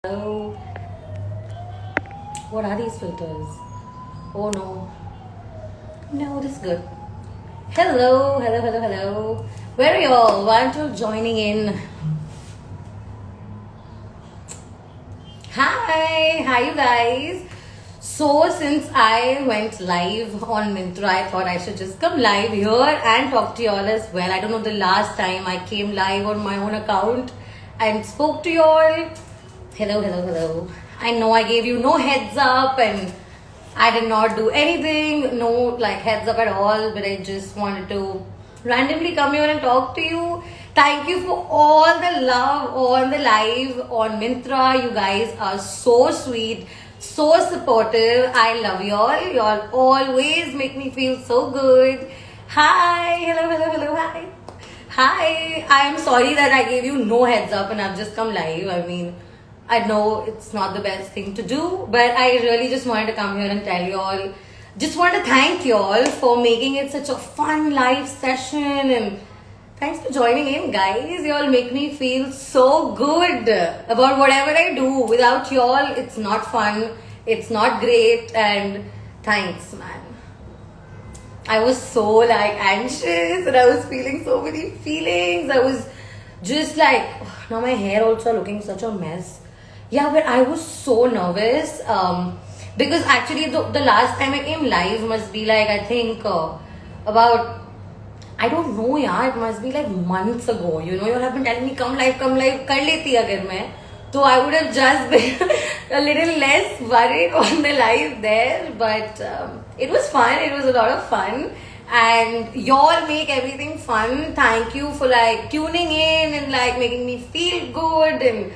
Hello. What are these filters? Oh no. No, this is good. Hello, hello, hello, hello. Where are y'all? Why aren't you joining in? Hi you guys. So, since I went live on Myntra, I thought I should just come live here and talk to y'all as well. I don't know the last time I came live on my own account and spoke to y'all. Hello, hello, hello. I know I gave you no heads up and I did not do anything, no like heads up at all, but I just wanted to randomly come here and talk to you. Thank you for all the love on the live on Myntra. You guys are so sweet, so supportive. I love y'all. Y'all always make me feel so good. Hi, hello, hello, hello, hi. Hi, I am sorry that I gave you no heads up and I've just come live. I mean, I know it's not the best thing to do, but I really just wanted to come here and tell you all. Just want to thank you all for making it such a fun live session, and thanks for joining in, guys. You all make me feel so good about whatever I do. Without you all, it's not fun, it's not great, and thanks, man. I was so like anxious and I was feeling so many feelings. I was just like, now my hair also looking such a mess. Yeah, but I was so nervous because actually the last time I came live must be like, I think about, I don't know, yeah, it must be like months ago. You know, you all have been telling me come live, kar leti agar main. So I would have just been a little less worried on the live there, but it was fun. It was a lot of fun, and y'all make everything fun. Thank you for like tuning in and like making me feel good, and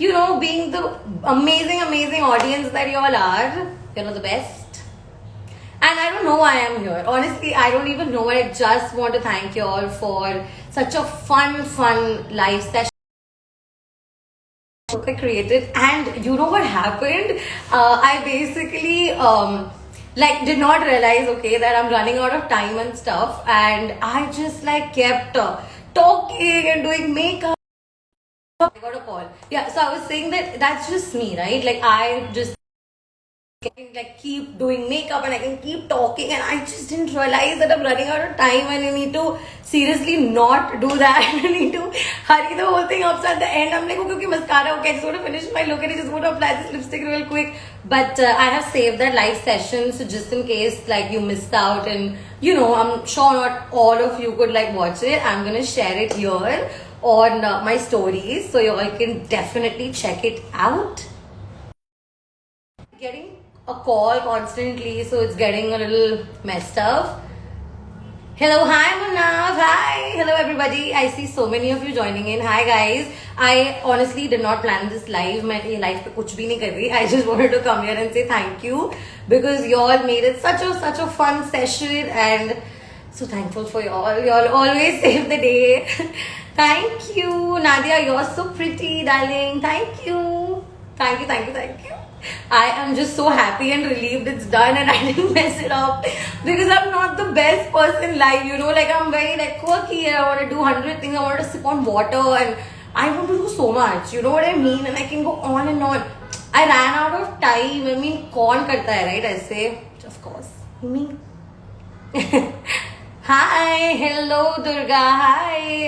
you know, being the amazing audience that y'all are. You know, the best. And I don't know why I'm here. Honestly, I don't even know. I just want to thank you all for such a fun live session I created. And you know what happened? I basically like did not realize, okay, that I'm running out of time and stuff, and I just like kept talking and doing makeup. I got a call. Yeah, so I was saying that that's just me, right? Like I just can like keep doing makeup and I can keep talking, and I just didn't realize that I'm running out of time and I need to seriously not do that. I need to hurry the whole thing up. So at the end, I'm like, okay, mascara, okay, I just want to finish my look and I just want to apply this lipstick real quick. But I have saved that live session, so just in case like you missed out, and you know, I'm sure not all of you could like watch it, I'm gonna share it here on my stories, so you all can definitely check it out. Getting a call constantly, so it's getting a little messed up. Hello, hi Manav, hi, hello everybody. I see so many of you joining in. Hi guys. I honestly did not plan this live. मैं ये live पे कुछ भी नहीं कर रही. I just wanted to come here and say thank you because y'all made it such a fun session, and so thankful for y'all. Y'all always save the day. Thank you, Nadia. You're so pretty, darling. Thank you. Thank you. I am just so happy and relieved it's done and I didn't mess it up because I'm not the best person live, you know, like I'm very like quirky and I want to do 100 things. I want to sip on water and I want to do so much, you know what I mean? And I can go on and on. I ran out of time. I mean, kaun karta hai, right? I say, of course, me. Hi, hello Durga, hi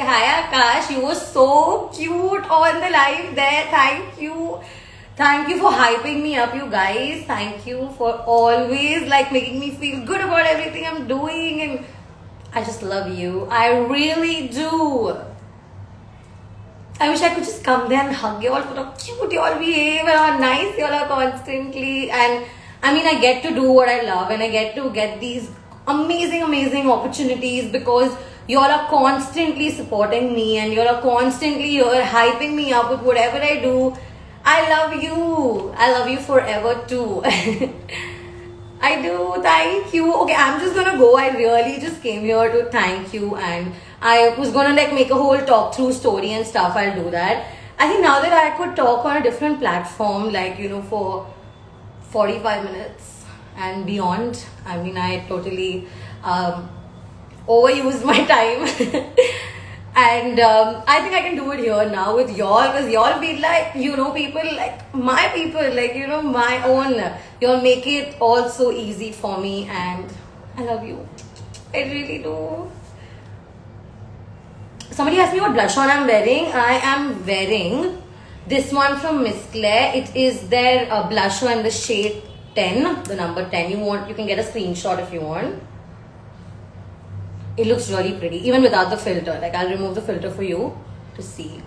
Akash, you were so cute on the live there. Thank you for hyping me up, you guys. Thank you for always like making me feel good about everything I'm doing, and I just love you. I really do. I wish I could just come there and hug you all for how cute you all behave and how nice you all are constantly. And I mean, I get to do what I love and I get to get these amazing opportunities because you all are constantly supporting me and you all are constantly here hyping me up with whatever I do. I love you. I love you forever too. I do. Thank you. Okay, I'm just gonna go. I really just came here to thank you, and I was gonna like make a whole talk through story and stuff. I'll do that. I think now that I could talk on a different platform, like, you know, for 45 minutes and beyond. I mean, I totally overused my time. And I think I can do it here now with y'all, because y'all feel like, people like my people, like, my own. Y'all make it all so easy for me, and I love you. I really do. Somebody asked me what blush on I'm wearing. I am wearing this one from Miss Claire. It is their blush on in the shade 10, the number 10. You can get a screenshot if you want. It looks really pretty, even without the filter. Like, I'll remove the filter for you to see.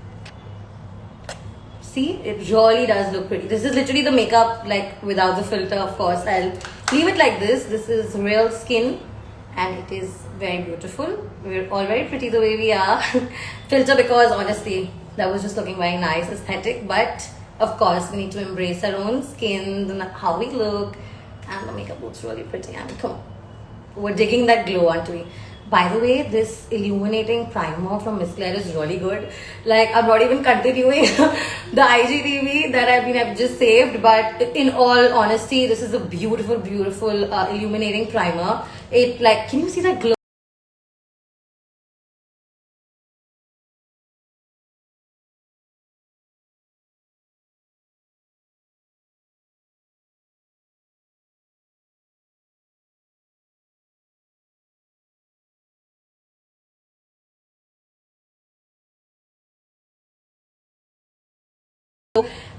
See, it really does look pretty. This is literally the makeup, like, without the filter, of course. I'll leave it like this. This is real skin, and it is very beautiful. We're all very pretty the way we are. Filter, because honestly, that was just looking very nice, aesthetic. But, of course, we need to embrace our own skin, how we look. And the makeup looks really pretty. I mean, come on. We're digging that glow onto me. By the way, this illuminating primer from Miss Claire is really good. Like, I'm not even continuing the IGTV that I've just saved. But in all honesty, this is a beautiful, beautiful illuminating primer. It, like, can you see that glow?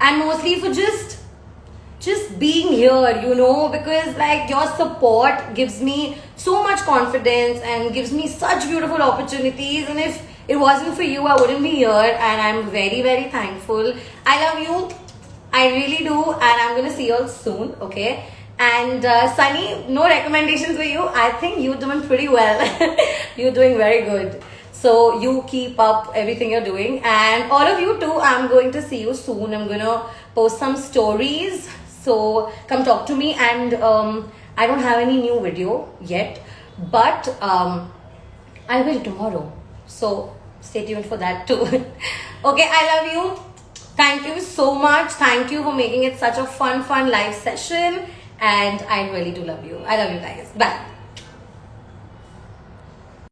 And mostly for just being here, because like your support gives me so much confidence and gives me such beautiful opportunities. And if it wasn't for you, I wouldn't be here, and I'm very, very thankful. I love you, I really do, and I'm gonna see you all soon, okay? And Sunny, no recommendations for you. I think you're doing pretty well. You're doing very good. So you keep up everything you're doing, and all of you too. I'm going to see you soon. I'm gonna post some stories, so come talk to me. And I don't have any new video yet, but I will tomorrow. So stay tuned for that too. Okay, I love you. Thank you so much. Thank you for making it such a fun live session, and I really do love you. I love you guys. Bye.